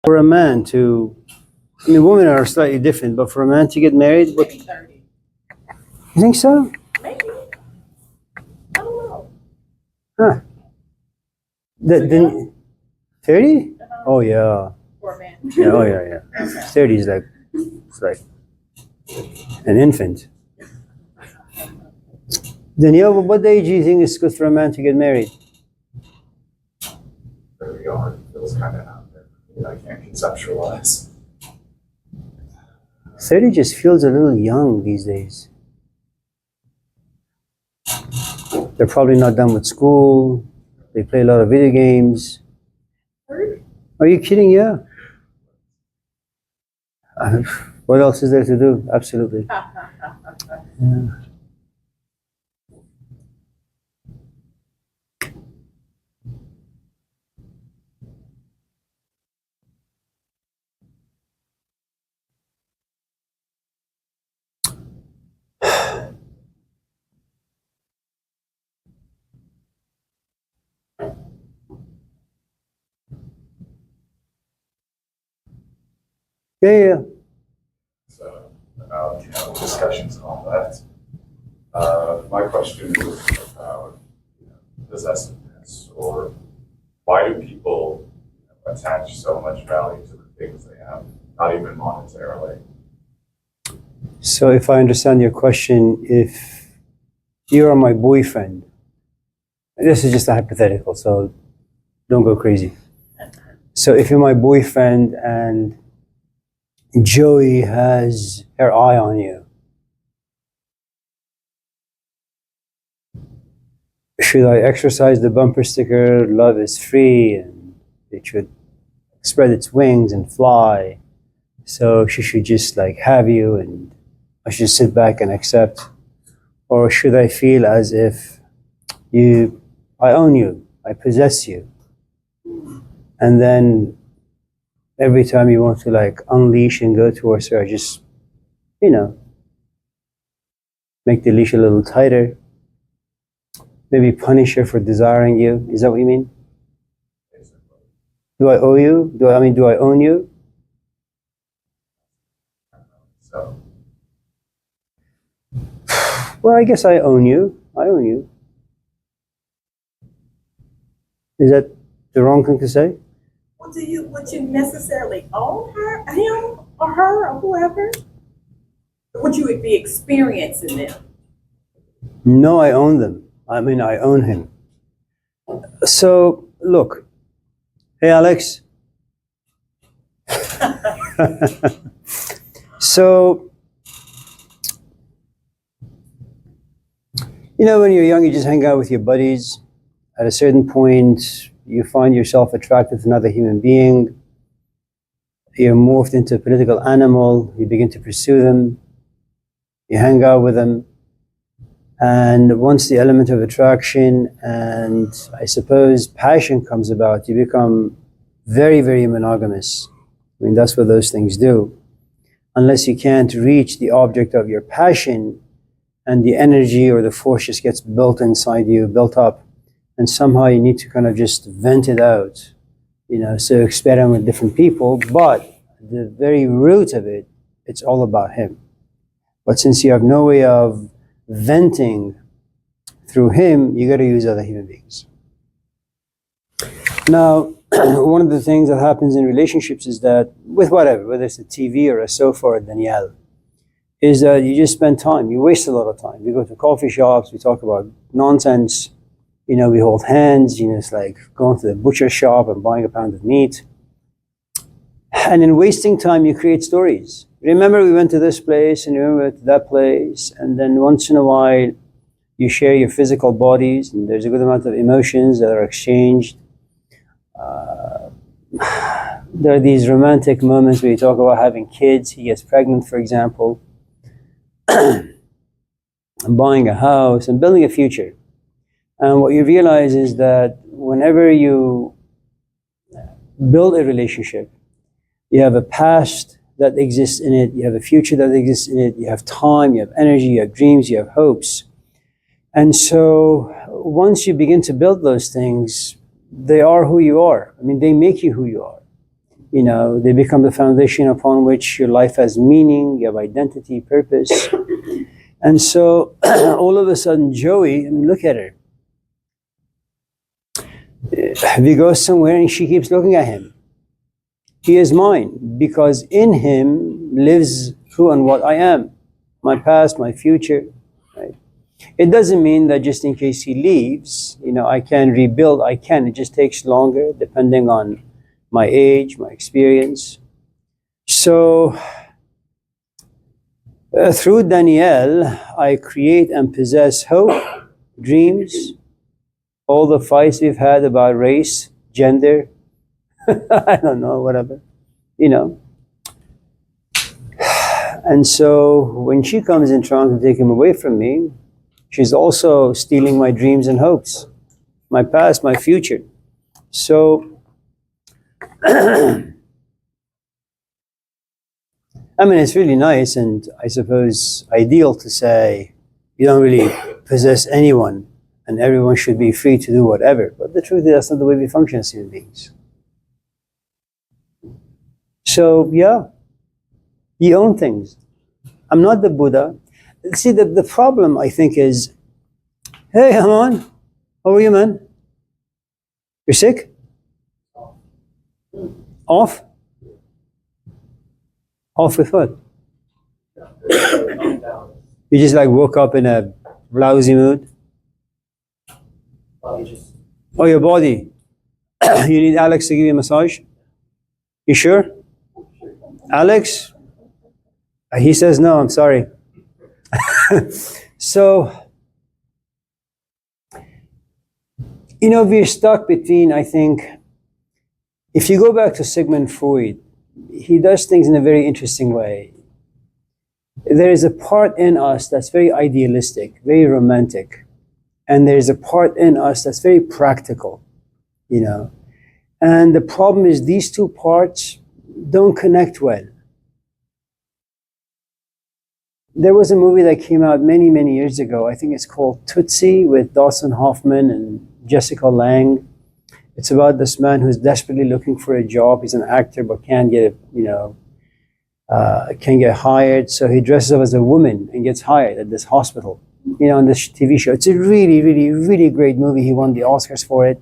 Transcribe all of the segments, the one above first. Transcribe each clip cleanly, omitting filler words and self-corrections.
For a man to, I mean, women are slightly different, but for a man to get married, what, Maybe 30. you think so? Maybe. I don't know. Huh. Then 30? Oh yeah. For a man. Yeah, oh yeah, yeah. 30 is like, it's like an infant. Danielle, what age do you think is good for a man to get married? Very hard. It feels kind of out there. I can't conceptualize. 30 just feels a little young these days. They're probably not done with school. They play a lot of video games. Are you kidding? Yeah. What else is there to do? Absolutely. Yeah. Yeah, yeah. So, discussions and all that. My question was about possessiveness, or why do people attach so much value to the things they have, not even monetarily? So if I understand your question, if you are my boyfriend, this is just a hypothetical, so don't go crazy. So if you're my boyfriend and Joey has her eye on you, should I exercise the bumper sticker, love is free, and it should spread its wings and fly? So she should just like have you and I should sit back and accept? Or should I feel as if I own you, I possess you? And then every time you want to like unleash and go towards her, I just, make the leash a little tighter. Maybe punish her for desiring you. Is that what you mean? Do I owe you? Do I own you? So, Well, I guess I own you. I own you. Is that the wrong thing to say? Well, would you necessarily own him or her or whoever? Would you be experiencing them? No, I own them. I mean, I own him. So, look. Hey, Alex. So, when you're young, you just hang out with your buddies. At a certain point, you find yourself attracted to another human being. You're morphed into a political animal. You begin to pursue them. You hang out with them. And once the element of attraction and I suppose passion comes about, you become very, very monogamous. I mean, that's what those things do. Unless you can't reach the object of your passion and the energy or the force just gets built inside you, built up, and somehow you need to kind of just vent it out, so experiment with different people, but the very root of it, it's all about him. But since you have no way of venting through him, you got to use other human beings. Now, one of the things that happens in relationships is that, with whatever, whether it's a TV or a sofa or a Danielle, is that you just spend time. You waste a lot of time. We go to coffee shops, we talk about nonsense, we hold hands, it's like going to the butcher shop and buying a pound of meat. And in wasting time, you create stories. Remember, we went to this place and remember to that place, and then once in a while, you share your physical bodies, and there's a good amount of emotions that are exchanged. There are these romantic moments where you talk about having kids. He gets pregnant, for example, and buying a house and building a future. And what you realize is that whenever you build a relationship, you have a past that exists in it, you have a future that exists in it, you have time, you have energy, you have dreams, you have hopes. And so once you begin to build those things, they are who you are. I mean, they make you who you are. You know, they become the foundation upon which your life has meaning, you have identity, purpose. And so all of a sudden, Joey, I mean, look at her. We go somewhere and she keeps looking at him. He is mine because in him lives who and what I am, my past, my future. Right? It doesn't mean that just in case he leaves, you know, I can rebuild. I can. It just takes longer depending on my age, my experience. So through Danielle, I create and possess hope, dreams, all the fights we've had about race, gender, I don't know, whatever, you know. And so when she comes in trying to take him away from me, she's also stealing my dreams and hopes, my past, my future. So, I mean, it's really nice and I suppose ideal to say you don't really possess anyone and everyone should be free to do whatever. But the truth is that's not the way we function as human beings. So, yeah, you own things. I'm not the Buddha. See, the problem, I think, is, hey, Haman, how are you, man? You're sick? Off? Off with what? You just like woke up in a lousy mood? Oh, your body. You need Alex to give you a massage? You sure? Alex? He says no, I'm sorry. So, you know, we're stuck between, I think, if you go back to Sigmund Freud, he does things in a very interesting way. There is a part in us that's very idealistic, very romantic. And there's a part in us that's very practical, you know. And the problem is these two parts don't connect well. There was a movie that came out many, many years ago. I think it's called Tootsie with Dustin Hoffman and Jessica Lange. It's about this man who's desperately looking for a job. He's an actor but can't get, can't get hired. So he dresses up as a woman and gets hired at this hospital, you know, on this TV show. It's a really, really, really great movie. He won the Oscars for it.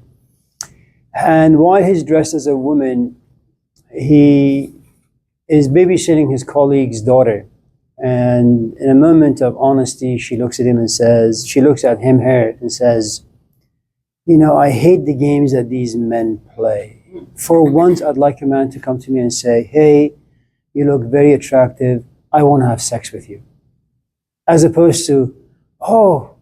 And while he's dressed as a woman, he is babysitting his colleague's daughter. And in a moment of honesty, she looks at him and says, she looks at him, her, and says, you know, I hate the games that these men play. For once, I'd like a man to come to me and say, hey, you look very attractive. I want to have sex with you. As opposed to, oh,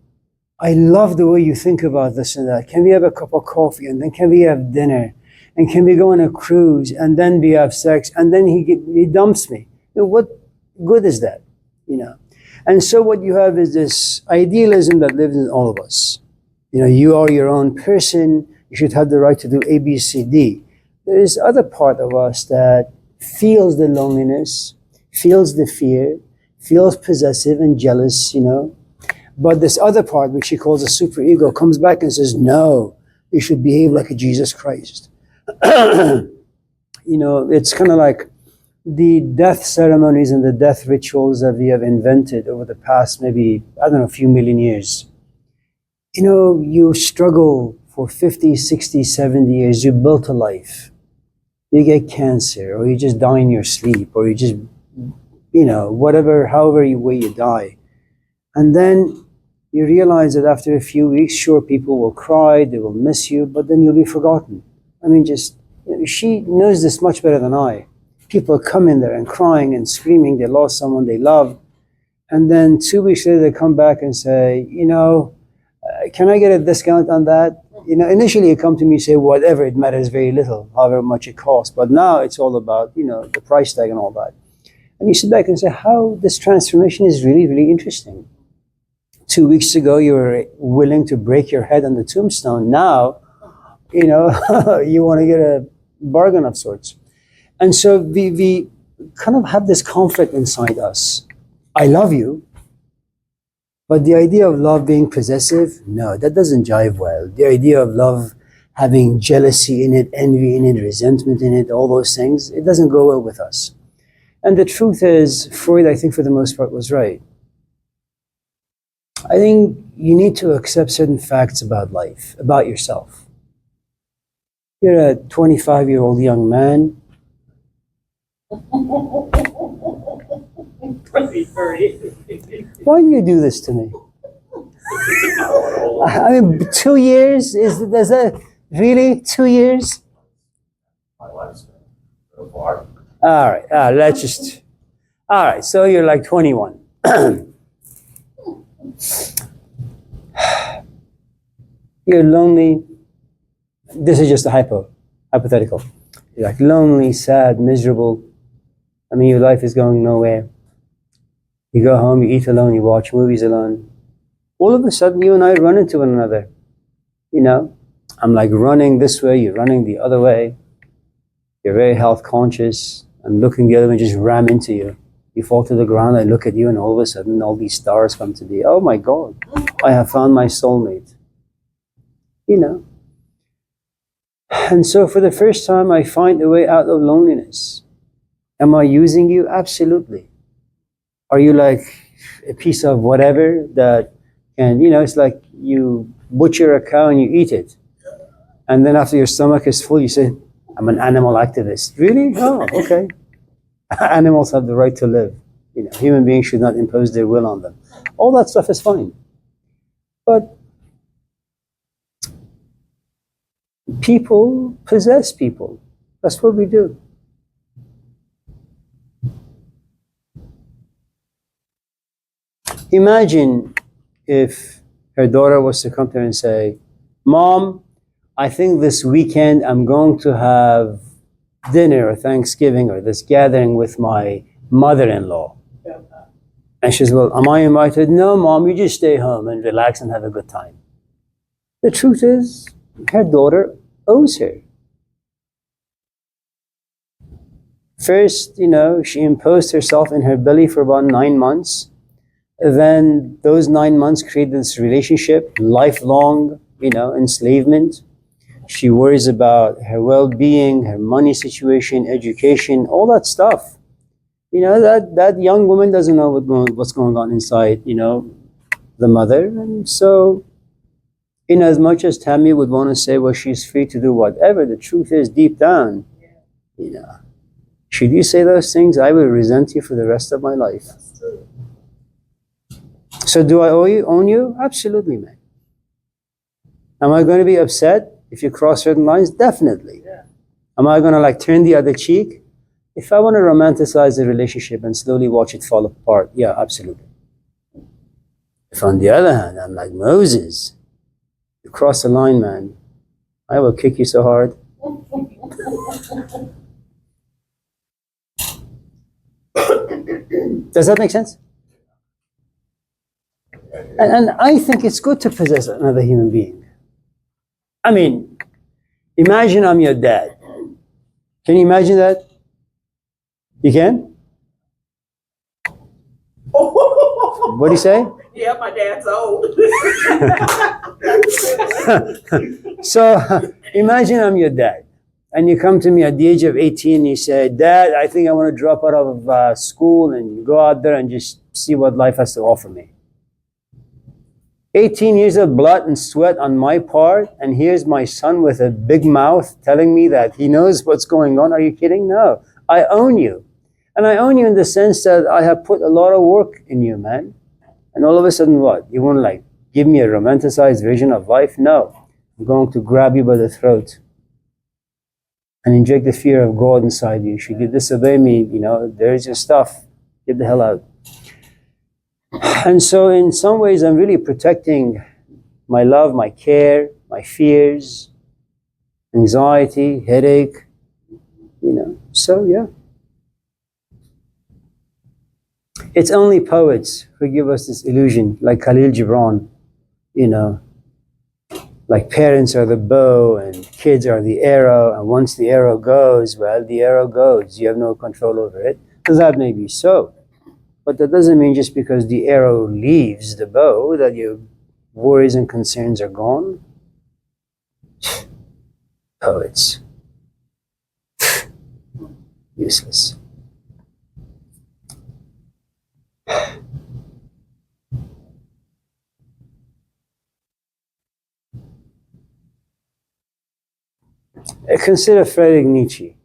I love the way you think about this and that. Can we have a cup of coffee? And then can we have dinner? And can we go on a cruise? And then we have sex? And then he dumps me. You know, what good is that? You know? And so what you have is this idealism that lives in all of us. You know, you are your own person. You should have the right to do A, B, C, D. There is other part of us that feels the loneliness, feels the fear, feels possessive and jealous, you know. But this other part, which he calls a superego, comes back and says, no, you should behave like a Jesus Christ. You know, it's kind of like the death ceremonies and the death rituals that we have invented over the past maybe, I don't know, a few million years. You know, you struggle for 50, 60, 70 years, you built a life. You get cancer, or you just die in your sleep, or you just, you know, whatever, however way you die. And then you realize that after a few weeks, sure, people will cry, they will miss you, but then you'll be forgotten. I mean, just, you know, she knows this much better than I. People come in there and crying and screaming, they lost someone they love. And then 2 weeks later, they come back and say, you know, can I get a discount on that? You know, initially you come to me and say, whatever, it matters very little, however much it costs. But now it's all about, you know, the price tag and all that. And you sit back and say, how this transformation is really, really interesting. 2 weeks ago, you were willing to break your head on the tombstone. Now, you know, you want to get a bargain of sorts. And so we kind of have this conflict inside us. I love you, but the idea of love being possessive, no, that doesn't jive well. The idea of love having jealousy in it, envy in it, resentment in it, all those things. It doesn't go well with us. And the truth is, Freud, I think for the most part, was right. I think you need to accept certain facts about life, about yourself. You're a 25-year-old young man. Why do you do this to me? I mean, 2 years? Is that really 2 years? My life's so far. All right, let's just. All right, so you're like 21. You're lonely. This is just a hypothetical. You're like lonely, sad, miserable. I mean, your life is going nowhere. You go home, you eat alone, you watch movies alone. All of a sudden, you and I run into one another. You know, I'm like running this way, you're running the other way. You're very health conscious. I'm looking the other way, just ram into you. You fall to the ground, I look at you, and all of a sudden, all these stars come to be. Oh my God, I have found my soulmate. You know. And so for the first time, I find a way out of loneliness. Am I using you? Absolutely. Are you like a piece of whatever that can, you know, it's like you butcher a cow and you eat it. And then after your stomach is full, you say, I'm an animal activist. Really? Oh, okay. Animals have the right to live. You know, human beings should not impose their will on them. All that stuff is fine. But people possess people. That's what we do. Imagine if her daughter was to come to her and say, Mom, I think this weekend I'm going to have dinner or Thanksgiving or this gathering with my mother-in-law. And she says, well, am I invited? No, Mom, you just stay home and relax and have a good time. The truth is, her daughter owes her. First, you know, she imposed herself in her belly for about 9 months. Then those 9 months created this relationship, lifelong, you know, enslavement. She worries about her well-being, her money situation, education, all that stuff. You know, that young woman doesn't know what's going on inside, you know, the mother. And so, in as much as Tammy would want to say, well, she's free to do whatever, the truth is, deep down, you know, should you say those things, I will resent you for the rest of my life. So do I own you? Absolutely, man. Am I going to be upset if you cross certain lines? Definitely. Yeah. Am I going to like turn the other cheek? If I want to romanticize the relationship and slowly watch it fall apart, yeah, absolutely. If on the other hand, I'm like Moses, you cross the line, man, I will kick you so hard. Does that make sense? And I think it's good to possess another human being. I mean, imagine I'm your dad. Can you imagine that? You can? What do you say? Yeah, my dad's old. So imagine I'm your dad. And you come to me at the age of 18 and you say, Dad, I think I want to drop out of school and go out there and just see what life has to offer me. 18 years of blood and sweat on my part, and here's my son with a big mouth telling me that he knows what's going on. Are you kidding? No. I own you. And I own you in the sense that I have put a lot of work in you, man. And all of a sudden, what? You want to like give me a romanticized vision of life? No. I'm going to grab you by the throat and inject the fear of God inside you. Should you disobey me, you know, there's your stuff. Get the hell out. And so in some ways, I'm really protecting my love, my care, my fears, anxiety, headache, you know. So, yeah. It's only poets who give us this illusion, like Khalil Gibran, you know, like parents are the bow and kids are the arrow, and once the arrow goes, well, the arrow goes. You have no control over it. So that may be so. But that doesn't mean just because the arrow leaves the bow that your worries and concerns are gone. Poets. Useless. Consider Friedrich Nietzsche,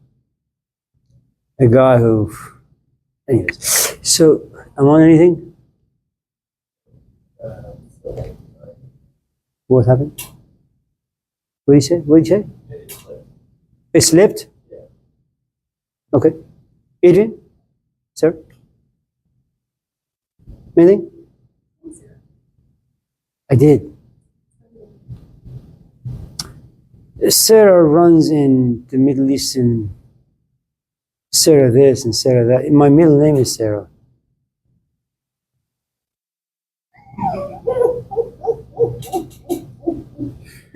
a guy who, anyways. So, am I on anything? What happened? What did you say? What did you say? It slipped? Okay. Adrian? Sir? Anything? I did. Sarah runs in the Middle Eastern, Sarah this and Sarah that. My middle name is Sarah.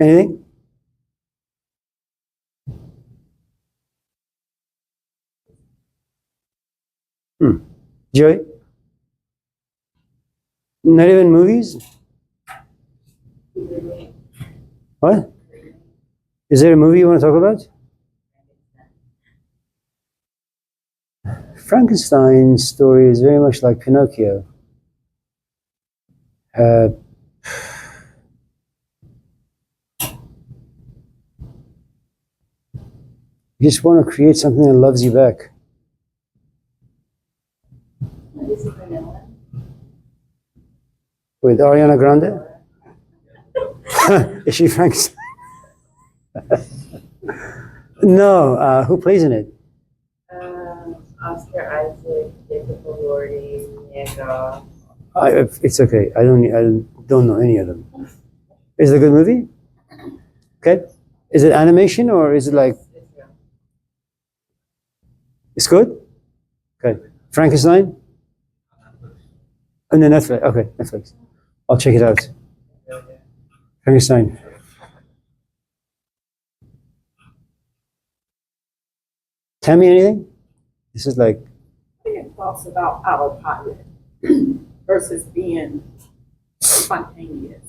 Anything? Joy? Not even movies? What? Is there a movie you want to talk about? Frankenstein's story is very much like Pinocchio. You just want to create something that loves you back. With Ariana Grande? Is she Frankenstein? No, who plays in it? Oscar Isaac, Jacob Elordi, Mia It's okay. I don't know any of them. Is it a good movie? Okay. Is it animation or is it like? It's good. Okay. Frankenstein. And then Netflix. Okay, Netflix. I'll check it out. Frankenstein. Tell me anything. This is like. What are your thoughts about autopilot versus being spontaneous?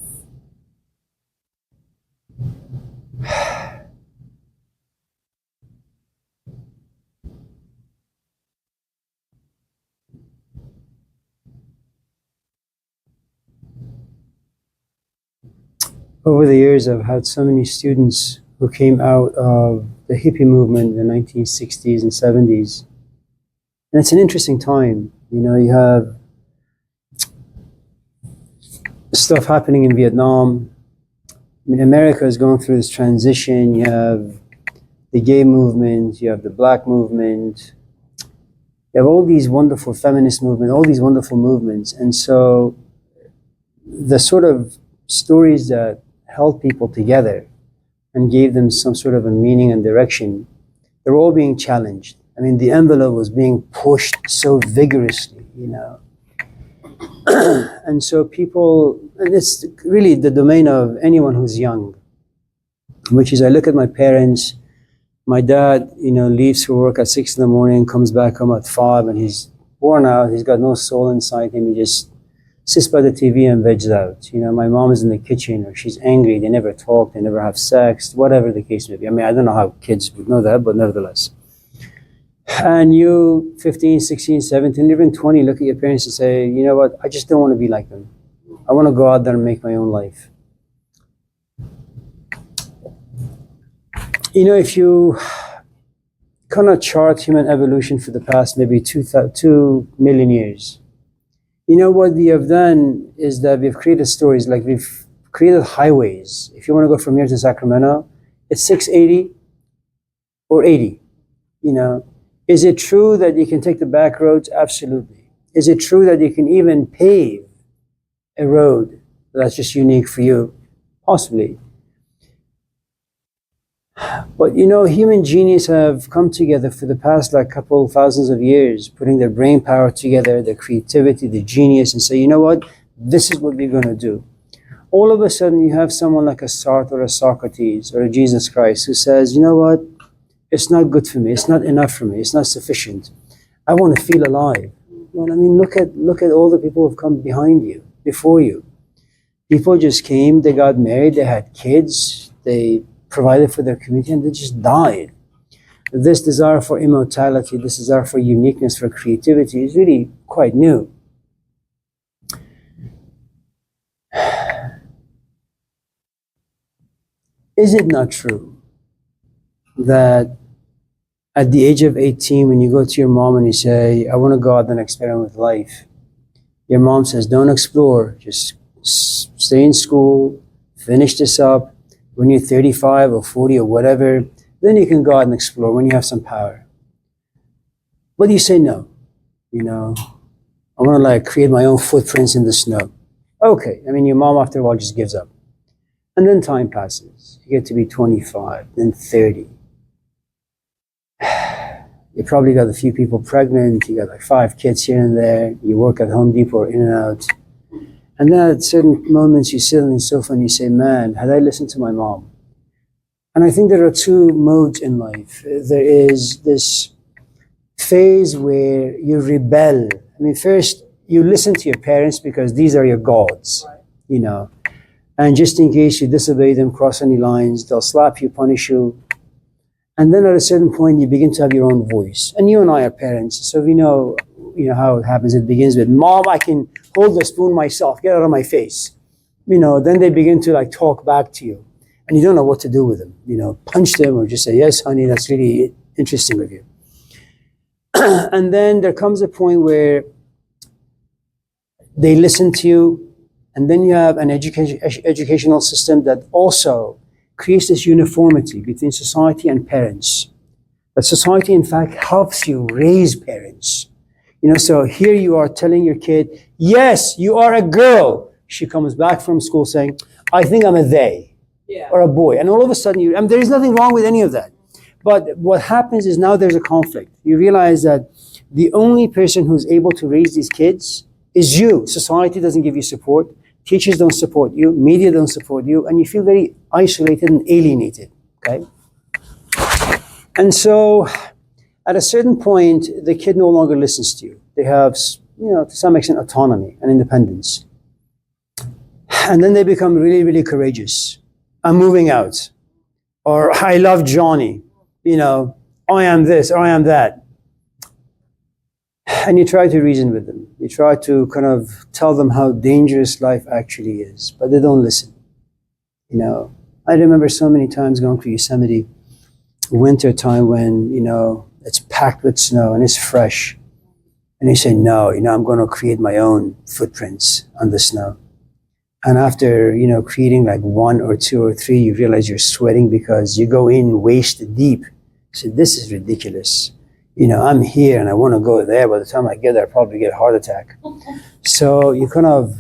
Over the years, I've had so many students who came out of the hippie movement in the 1960s and 70s. And it's an interesting time. You know, you have stuff happening in Vietnam. I mean, America is going through this transition. You have the gay movement, you have the black movement, you have all these wonderful feminist movements, all these wonderful movements. And so the sort of stories that held people together and gave them some sort of a meaning and direction, they're all being challenged. I mean, the envelope was being pushed so vigorously, you know. And so people, and it's really the domain of anyone who's young, which is I look at my parents, my dad, you know, leaves for work at 6 a.m, comes back home at 5, and he's worn out, he's got no soul inside him, he just sits by the TV and vegs out. You know, my mom is in the kitchen, or she's angry, they never talk, they never have sex, whatever the case may be. I mean, I don't know how kids would know that, but nevertheless. And you, 15, 16, 17, even 20, look at your parents and say, you know what, I just don't want to be like them. I want to go out there and make my own life. You know, if you kind of chart human evolution for the past maybe 2 million years, you know what we have done is that we've created stories, like we've created highways. If you want to go from here to Sacramento, it's 680 or 80, you know. Is it true that you can take the back roads? Absolutely. Is it true that you can even pave a road that's just unique for you? Possibly. But you know, human genius have come together for the past like couple thousands of years, putting their brain power together, their creativity, their genius, and say, you know what, this is what we're going to do. All of a sudden, you have someone like a Sartre or a Socrates or a Jesus Christ who says, you know what, it's not good for me, it's not enough for me, it's not sufficient. I want to feel alive. Well, I mean, look at all the people who have come behind you, before you. People just came, they got married, they had kids, they provided for their community, and they just died. This desire for immortality, this desire for uniqueness, for creativity is really quite new. Is it not true that at the age of 18, when you go to your mom and you say, I want to go out and experiment with life, your mom says, don't explore, just stay in school, finish this up. When you're 35 or 40 or whatever, then you can go out and explore when you have some power. But you say no, I want to like create my own footprints in the snow. Okay, your mom after a while just gives up. And then time passes. You get to be 25, then 30. You probably got a few people pregnant, you got like 5 kids here and there, you work at Home Depot or in and out. And then at certain moments you sit on the sofa and you say, man, had I listened to my mom? And I think there are 2 modes in life. There is this phase where you rebel. First you listen to your parents because these are your gods, and just in case you disobey them, cross any lines, they'll slap you, punish you. And then at a certain point, you begin to have your own voice. And you and I are parents, so we know, how it happens. It begins with, Mom, I can hold the spoon myself. Get out of my face. Then they begin to like talk back to you. And you don't know what to do with them. Punch them or just say, yes, honey, that's really interesting of you. And then there comes a point where they listen to you. And then you have an educational system that also creates this uniformity between society and parents. But society, in fact, helps you raise parents. So here you are telling your kid, yes, you are a girl. She comes back from school saying, I think I'm a they, or a boy. And all of a sudden, there is nothing wrong with any of that. But what happens is now there's a conflict. You realize that the only person who's able to raise these kids is you. Society doesn't give you support. Teachers don't support you, media don't support you, and you feel very isolated and alienated, okay? And so, at a certain point, the kid no longer listens to you. They have, to some extent, autonomy and independence. And then they become really, really courageous. I'm moving out. Or, I love Johnny. I am this, or I am that. And you try to reason with them. You try to kind of tell them how dangerous life actually is, but they don't listen. I remember so many times going to Yosemite, winter time when, it's packed with snow and it's fresh. And you say, no, I'm going to create my own footprints on the snow. And after, creating like 1 or 2 or 3, you realize you're sweating because you go in waist deep. You say, this is ridiculous. I'm here and I want to go there. By the time I get there, I'll probably get a heart attack. So you kind of,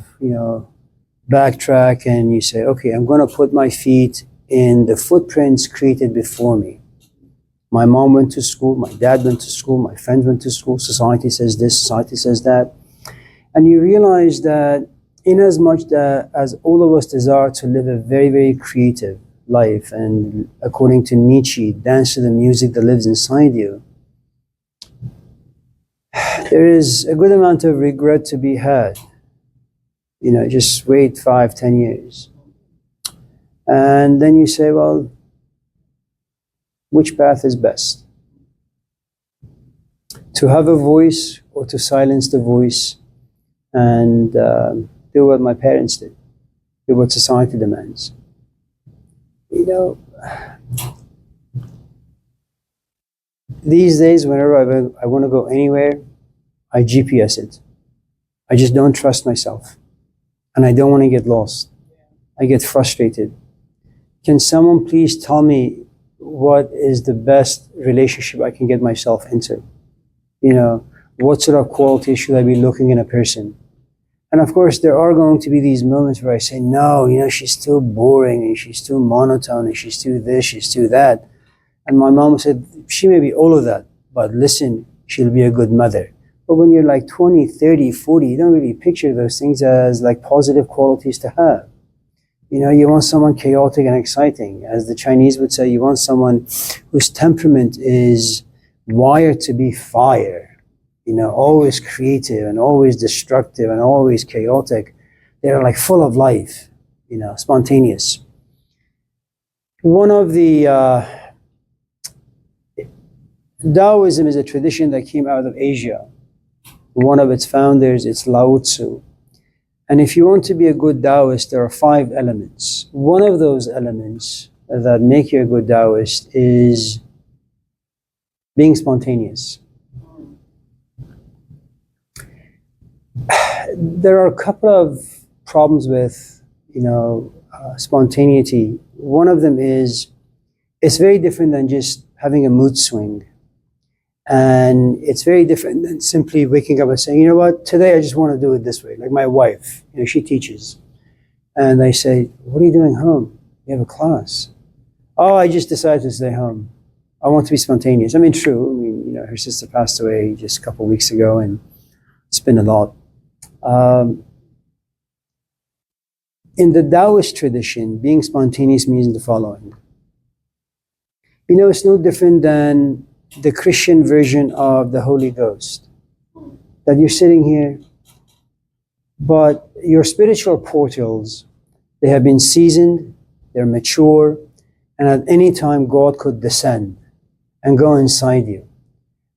backtrack and you say, okay, I'm going to put my feet in the footprints created before me. My mom went to school, my dad went to school, my friends went to school, society says this, society says that. And you realize that in as much that as all of us desire to live a very, very creative life, and according to Nietzsche, dance to the music that lives inside you, there is a good amount of regret to be had. Just wait 5, 10 years. And then you say, well, which path is best? To have a voice or to silence the voice and do what my parents did, do what society demands? These days, whenever I want to go anywhere, I GPS it. I just don't trust myself. And I don't want to get lost. I get frustrated. Can someone please tell me what is the best relationship I can get myself into? What sort of qualities should I be looking in a person? And of course, there are going to be these moments where I say, no, she's too boring and she's too monotone and she's too this, she's too that. And my mom said, she may be all of that, but listen, she'll be a good mother. But when you're like 20, 30, 40, you don't really picture those things as like positive qualities to have. You want someone chaotic and exciting. As the Chinese would say, you want someone whose temperament is wired to be fire. Always creative and always destructive and always chaotic. They're like full of life, spontaneous. One of the Taoism is a tradition that came out of Asia. One of its founders is Lao Tzu. And if you want to be a good Taoist, there are 5 elements. One of those elements that make you a good Taoist is being spontaneous. There are a couple of problems with, spontaneity. One of them is it's very different than just having a mood swing. And it's very different than simply waking up and saying, you know what, today I just want to do it this way. Like my wife, she teaches. And I say, what are you doing home? You have a class. Oh, I just decided to stay home. I want to be spontaneous. I mean, true. I mean, her sister passed away just a couple of weeks ago, and it's been a lot. In the Taoist tradition, being spontaneous means the following. It's no different than the Christian version of the Holy Ghost. That you're sitting here, but your spiritual portals, they have been seasoned, they're mature, and at any time God could descend and go inside you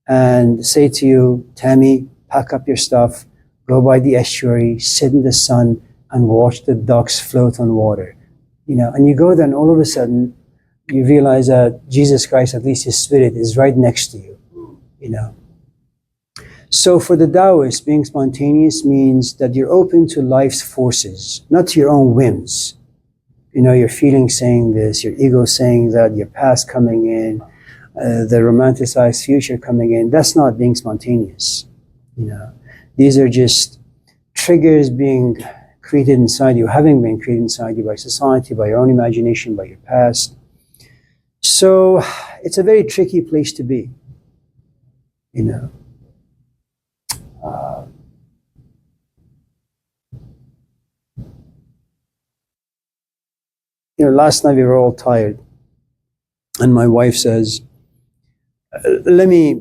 and say to you, Tammy, pack up your stuff, go by the estuary, sit in the sun, and watch the ducks float on water. And you go there, and all of a sudden, you realize that Jesus Christ, at least his spirit, is right next to you. So for the Taoist, being spontaneous means that you're open to life's forces, not to your own whims. Your feelings saying this, your ego saying that, your past coming in, the romanticized future coming in. That's not being spontaneous. These are just triggers being created inside you, having been created inside you by society, by your own imagination, by your past. So it's a very tricky place to be, Last night we were all tired, and my wife says, let me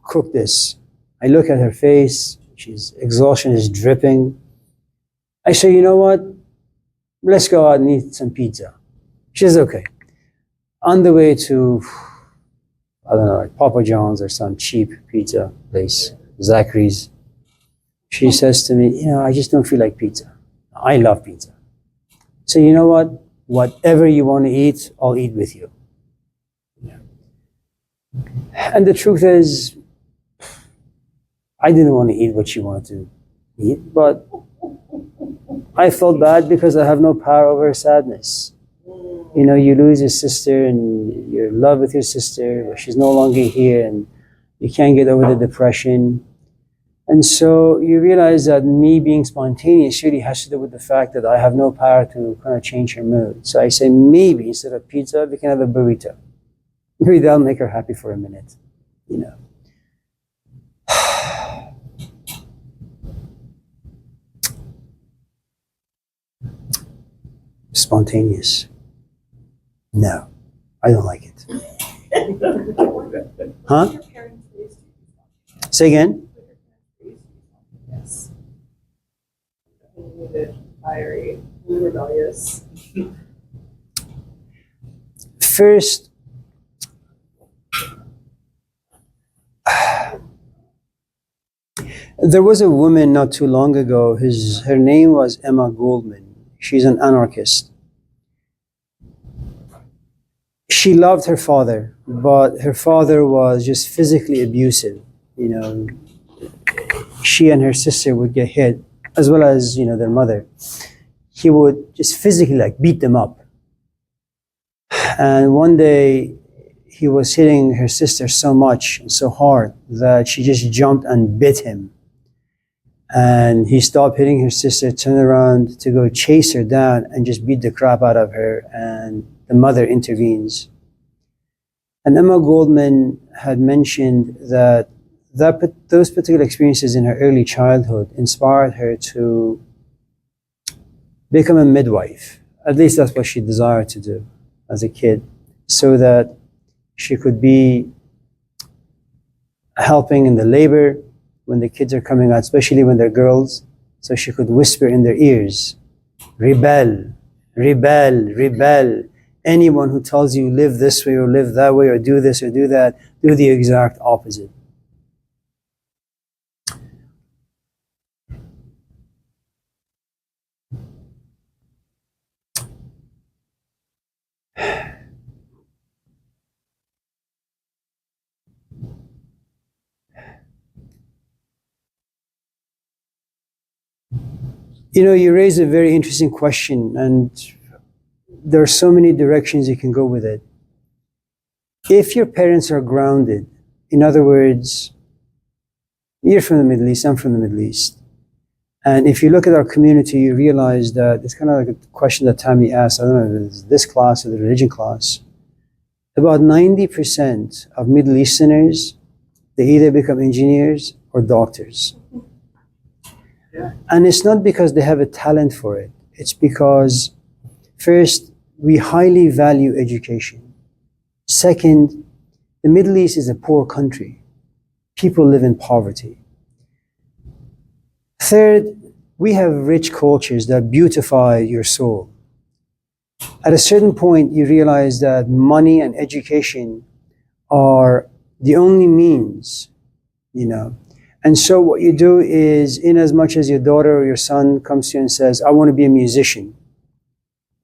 cook this. I look at her face, exhaustion is dripping. I say, you know what? Let's go out and eat some pizza. She says, okay. On the way to, I don't know, like Papa John's or some cheap pizza place, Zachary's, she says to me, I just don't feel like pizza. I love pizza. So you know what? Whatever you want to eat, I'll eat with you. And the truth is, I didn't want to eat what she wanted to eat, but I felt bad because I have no power over her sadness. You lose your sister and you're in love with your sister, but she's no longer here and you can't get over the depression. And so you realize that me being spontaneous really has to do with the fact that I have no power to kind of change her mood. So I say, maybe instead of pizza, we can have a burrito. Maybe that'll make her happy for a minute, Spontaneous. No, I don't like it. Huh? Say again? Yes. Fiery, rebellious. First, there was a woman not too long ago. Her name was Emma Goldman. She's an anarchist. She loved her father, but her father was just physically abusive. She and her sister would get hit, as well as, their mother. He would just physically beat them up. And one day he was hitting her sister so much and so hard that she just jumped and bit him. And he stopped hitting her sister, turned around to go chase her down and just beat the crap out of her. And the mother intervenes. And Emma Goldman had mentioned that those particular experiences in her early childhood inspired her to become a midwife. At least that's what she desired to do as a kid, so that she could be helping in the labor when the kids are coming out, especially when they're girls, so she could whisper in their ears, rebel, rebel, rebel. anyone who tells you live this way or live that way or do this or do that, do the exact opposite. You know, you raise a very interesting question, and there are so many directions you can go with it. If your parents are grounded, in other words, you're from the Middle East, I'm from the Middle East, and if you look at our community, you realize that it's kind of like a question that Tammy asked, I don't know if it's this class or the religion class, about 90% of Middle Easterners, they either become engineers or doctors. And it's not because they have a talent for it. It's because, first, we highly value education. Second, the Middle East is a poor country. People live in poverty. Third, we have rich cultures that beautify your soul. At a certain point, you realize that money and education are the only means, you know. And so what you do is, in as much as your daughter or your son comes to you and says, I want to be a musician,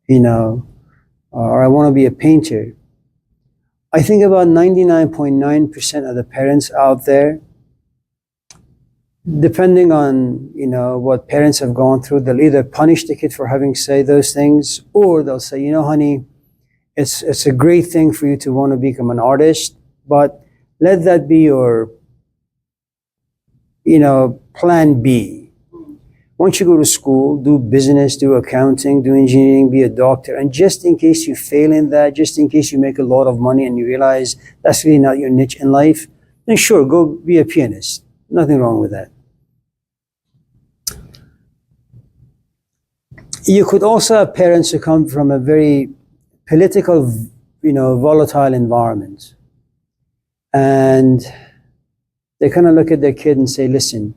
you know, or I want to be a painter, I think about 99.9% of the parents out there, depending on, you know, what parents have gone through, they'll either punish the kid for having say those things, or they'll say, you know, honey, it's a great thing for you to want to become an artist, but let that be your, you know, plan B. Once you go to school, do business, do accounting, do engineering, be a doctor, and just in case you fail in that, just in case you make a lot of money and you realize that's really not your niche in life, then sure, go be a pianist. Nothing wrong with that. You could also have parents who come from a very political, you know, volatile environment. And they kind of look at their kid and say, listen,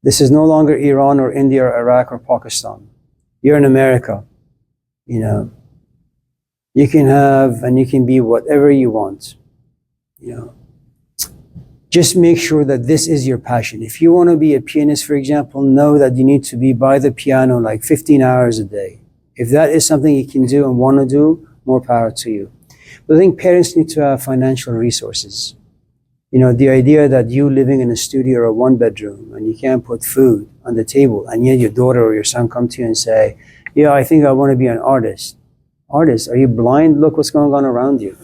this is no longer Iran or India or Iraq or Pakistan. You're in America, you know. You can have and you can be whatever you want, you know. Just make sure that this is your passion. If you want to be a pianist, for example, know that you need to be by the piano like 15 hours a day. If that is something you can do and want to do, more power to you. But I think parents need to have financial resources. You know, the idea that you living in a studio or a one bedroom and you can't put food on the table, and yet your daughter or your son come to you and say, yeah, I think I want to be an artist. Artist, are you blind? Look what's going on around you.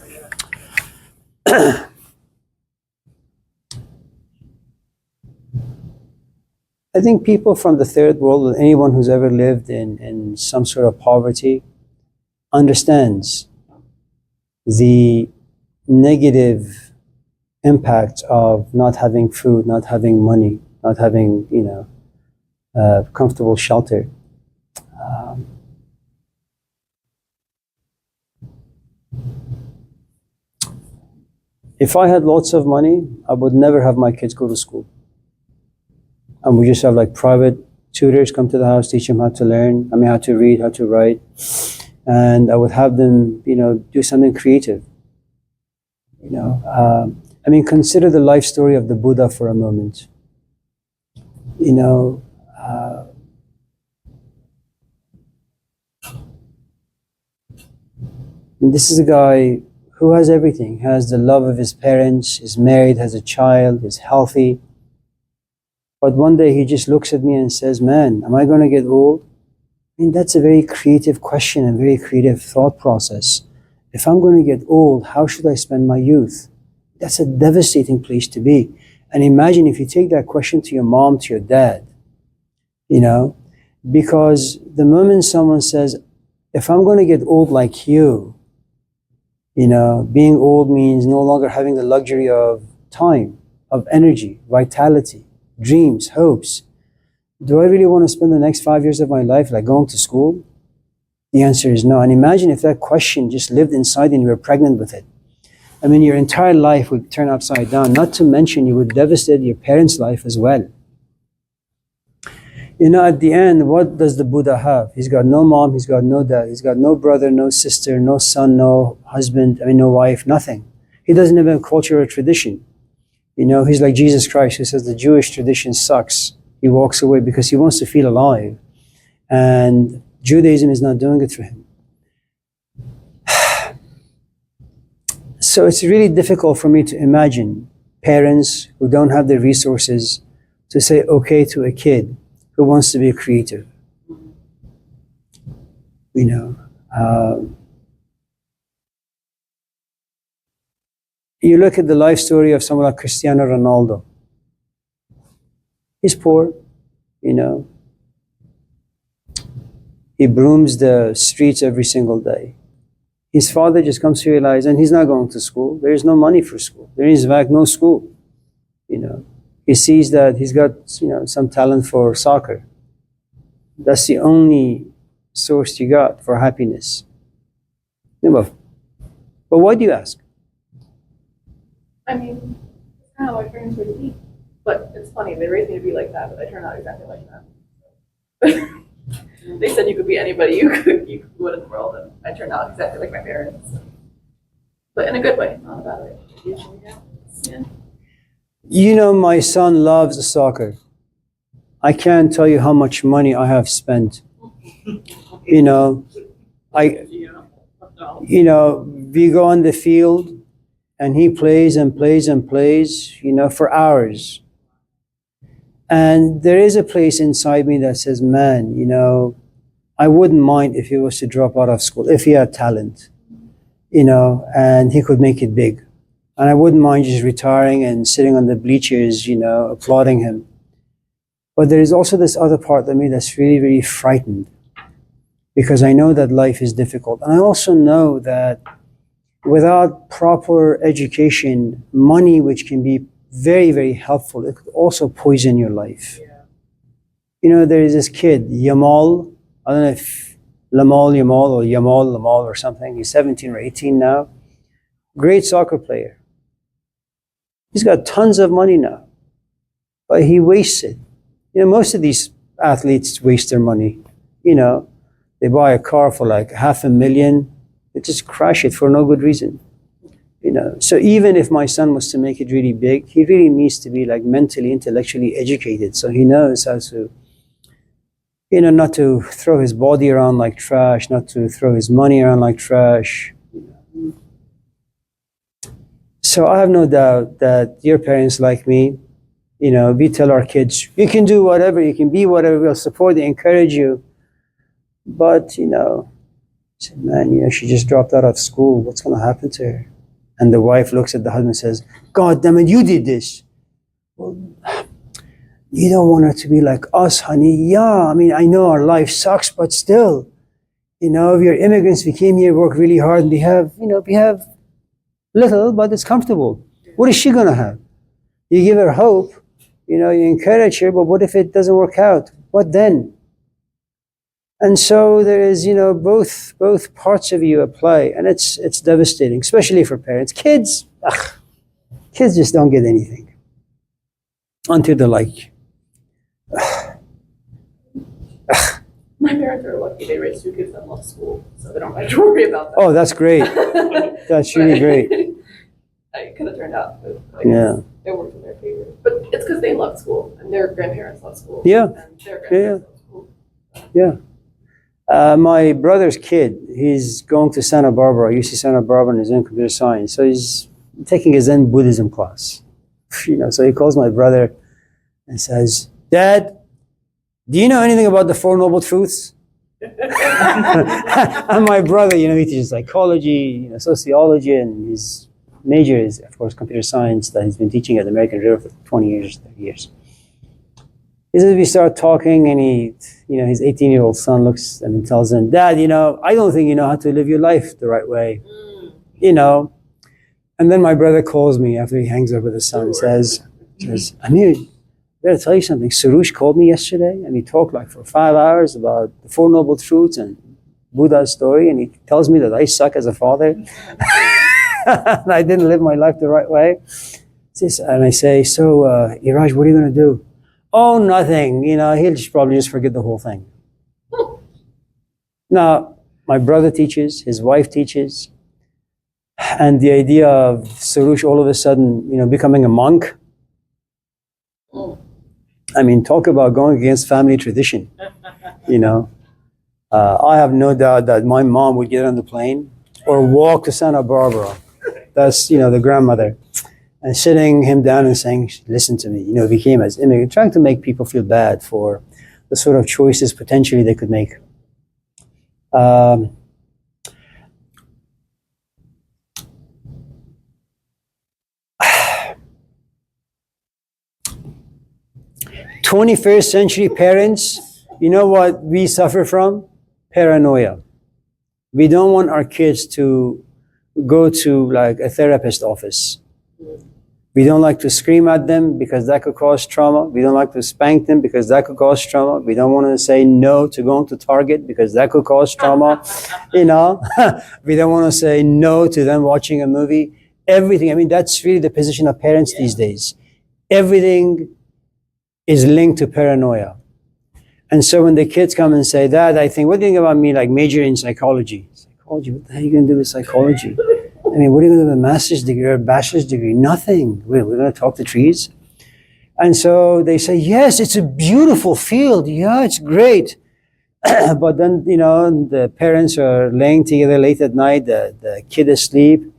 I think people from the third world, anyone who's ever lived in some sort of poverty, understands the negative impact of not having food, not having money, not having, you know, comfortable shelter. If I had lots of money, I would never have my kids go to school. And we just have like private tutors come to the house, teach them how to learn, how to read, how to write. And I would have them, you know, do something creative. You know, consider the life story of the Buddha for a moment. You know, and this is a guy who has everything, has the love of his parents, is married, has a child, is healthy. But one day he just looks at me and says, man, am I going to get old? I mean, that's a very creative question and very creative thought process. If I'm going to get old, how should I spend my youth? That's a devastating place to be. And imagine if you take that question to your mom, to your dad, you know, because the moment someone says, if I'm going to get old like you know, being old means no longer having the luxury of time, of energy, vitality, dreams, hopes. Do I really want to spend the next 5 years of my life like going to school? The answer is no. And imagine if that question just lived inside and you were pregnant with it. I mean, your entire life would turn upside down, not to mention you would devastate your parents' life as well. At the end, what does the Buddha have? He's got no mom, he's got no dad, he's got no brother, no sister, no son, no husband, no wife, nothing. He doesn't have a culture or tradition. He's like Jesus Christ, who says the Jewish tradition sucks. He walks away because he wants to feel alive. And Judaism is not doing it for him. So it's really difficult for me to imagine parents who don't have the resources to say okay to a kid who wants to be creative. You look at the life story of someone like Cristiano Ronaldo. He's poor, He brooms the streets every single day. His father just comes to realize, and he's not going to school. There is no money for school. There is, in fact, no school. He sees that he's got, some talent for soccer. That's the only source you got for happiness. But why do you ask? I mean, it's kind of how my parents were to be. But it's funny, they raised me to be like that, but I turned out exactly like that. They said you could be anybody you could go in the world, and I turned out exactly like my parents. But in a good way, not a bad way. Yeah. My son loves soccer. I can't tell you how much money I have spent. We go on the field and he plays and plays and plays, for hours. And there is a place inside me that says, man, I wouldn't mind if he was to drop out of school, if he had talent, and he could make it big. And I wouldn't mind just retiring and sitting on the bleachers, applauding him. But there is also this other part of me that's really, really frightened, because I know that life is difficult. And I also know that without proper education, money, which can be very, very helpful, it could also poison your life. Yeah. There is this kid, Yamal, I don't know if Yamal or Lamal or something. He's 17 or 18 now. Great soccer player. He's got tons of money now, but he wastes it. Most of these athletes waste their money. They buy a car for like $500,000. They just crash it for no good reason. So even if my son was to make it really big, he really needs to be like mentally, intellectually educated. So he knows how to, not to throw his body around like trash, not to throw his money around like trash. So I have no doubt that your parents like me, we tell our kids, you can do whatever, you can be whatever, we'll support you, encourage you. But, said, man, she just dropped out of school. What's going to happen to her? And the wife looks at the husband and says, God damn it, you did this. Well, you don't want her to be like us, honey. Yeah, I know our life sucks, but still, if you're immigrants, we came here, work really hard, and we have little, but it's comfortable. What is she going to have? You give her hope, you encourage her, but what if it doesn't work out? What then? And so there is, both parts of you at play, and it's devastating, especially for parents. Kids just don't get anything until they're like. My parents are lucky they raised two kids that love school, so they don't have to worry about that. Oh, that's great. That's really great. It could have turned out, but Yeah. it worked in their favor. But it's because they love school, and their grandparents love school. Yeah. And their grandparents love school. Yeah. My brother's kid, he's going to Santa Barbara, UC Santa Barbara, and he's in computer science. So he's taking a Zen Buddhism class. So he calls my brother and says, Dad, do you know anything about the Four Noble Truths? And my brother, he teaches psychology, sociology, and his major is, of course, computer science that he's been teaching at American River for 20 years, 30 years. He says, we start talking, and his 18-year-old son looks and tells him, Dad, I don't think you know how to live your life the right way. And then my brother calls me after he hangs up with his son and says, Amir, I gotta tell you something. Surush called me yesterday, and he talked like for 5 hours about the Four Noble Truths and Buddha's story, and he tells me that I suck as a father. And I didn't live my life the right way. And I say, so, Iraj, what are you gonna do? Oh, nothing. He'll probably just forget the whole thing. Now, my brother teaches, his wife teaches, and the idea of Sarush all of a sudden, becoming a monk. I mean, talk about going against family tradition. I have no doubt that my mom would get on the plane or walk to Santa Barbara. That's, the grandmother. And sitting him down and saying, listen to me, if he came as immigrant, trying to make people feel bad for the sort of choices potentially they could make. 21st century parents, you know what we suffer from? Paranoia. We don't want our kids to go to like a therapist office. We don't like to scream at them because that could cause trauma. We don't like to spank them because that could cause trauma. We don't want to say no to going to Target because that could cause trauma. We don't want to say no to them watching a movie. Everything. I mean, that's really the position of parents these days. Everything is linked to paranoia. And so when the kids come and say that, I think, what do you think about me like majoring in psychology? Psychology? What the hell are you going to do with psychology? I mean, what are you going to do with a master's degree or a bachelor's degree? Nothing. We're going to talk to trees. And so they say, yes, it's a beautiful field. Yeah, it's great. But then, the parents are laying together late at night, the kid is asleep,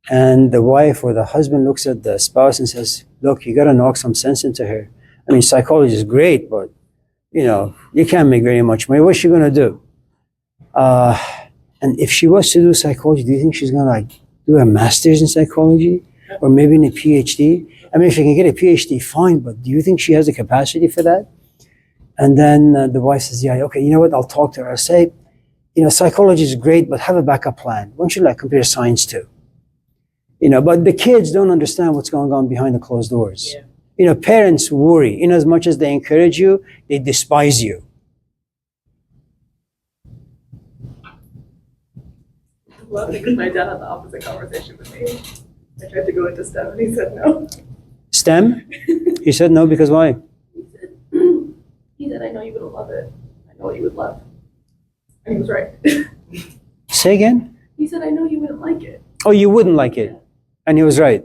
and the wife or the husband looks at the spouse and says, look, you got to knock some sense into her. I mean, psychology is great, but, you can't make very much money. What's she going to do? And if she was to do psychology, do you think she's going to do a master's in psychology or maybe in a PhD? I mean, if she can get a PhD, fine, but do you think she has the capacity for that? And then the wife says, yeah, okay, you know what? I'll talk to her. I'll say, psychology is great, but have a backup plan. Why don't you computer science too? But the kids don't understand what's going on behind the closed doors. Yeah. Parents worry. In as much as they encourage you, they despise you. I love it because my dad had the opposite conversation with me. I tried to go into STEM and he said no. STEM? He said no because why? He said, I know you wouldn't love it. I know what you would love. And he was right. Say again? He said, I know you wouldn't like it. Oh, you wouldn't like it. And he was right.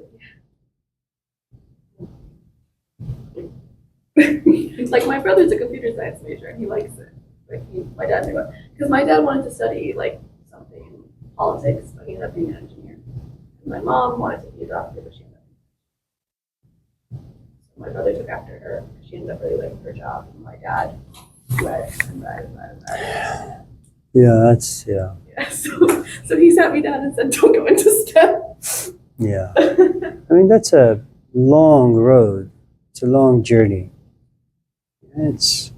Like my brother's a computer science major and he likes it. My dad knew it. Because my dad wanted to study something politics, but he ended up being an engineer. And my mom wanted to be a doctor, but she ended up being so my brother took after her. She ended up really liking her job. And my dad read and read and read and read. Yeah, Yeah, so he sat me down and said, don't go into STEM. Yeah. I mean, that's a long road. It's a long journey. It's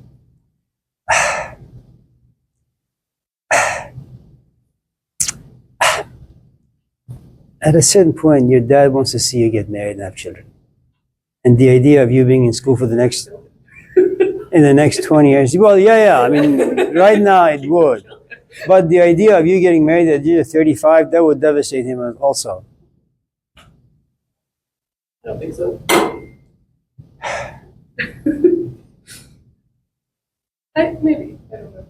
at a certain point, your dad wants to see you get married and have children. And the idea of you being in school for in the next 20 years, well, yeah. I mean, right now it would. But the idea of you getting married at the age of 35, that would devastate him also. I don't think so. Maybe. I don't know.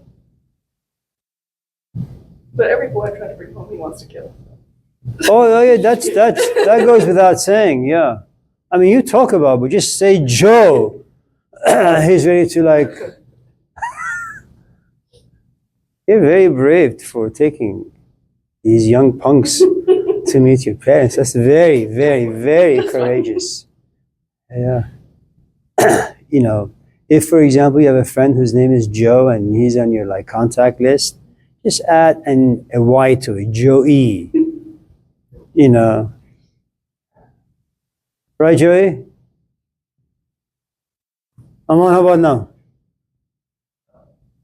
But every boy I try to bring home, he wants to kill. Oh yeah, that goes without saying. Yeah, I mean, you talk about, but just say Joe. He's ready to You're very brave for taking these young punks to meet your parents. That's very, very, very courageous. Yeah. If, for example, you have a friend whose name is Joe and he's on your contact list, just add a Y to it, Joey. Right, Joey? Aman, how about now?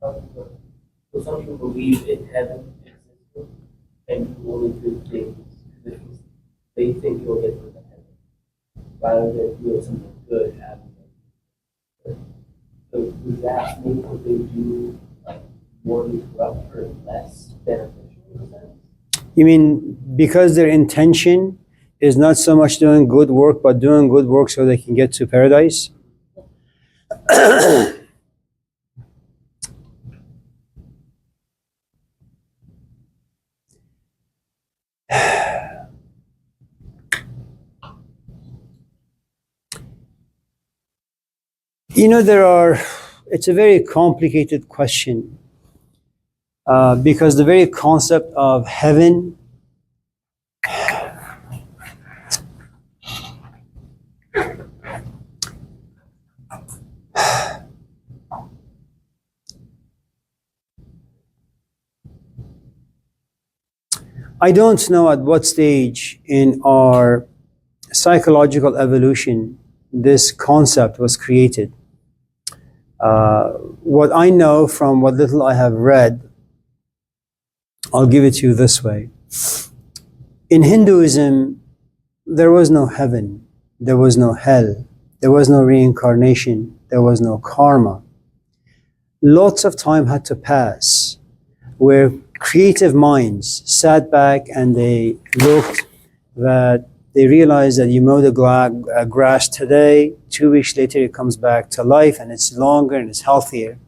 So some people believe in heaven existing and do only good things because they think you'll get to heaven rather than doing something good happening. So does that make what they do morally corrupt or less beneficial in a sense? You mean because their intention is not so much doing good work, but doing good work so they can get to paradise? You know, it's a very complicated question because the very concept of heaven I don't know at what stage in our psychological evolution this concept was created. What I know from what little I have read, I'll give it to you this way. In Hinduism, there was no heaven, there was no hell, there was no reincarnation, there was no karma. Lots of time had to pass where creative minds sat back and they looked that they realized that you mow the grass today, 2 weeks later it comes back to life and it's longer and it's healthier.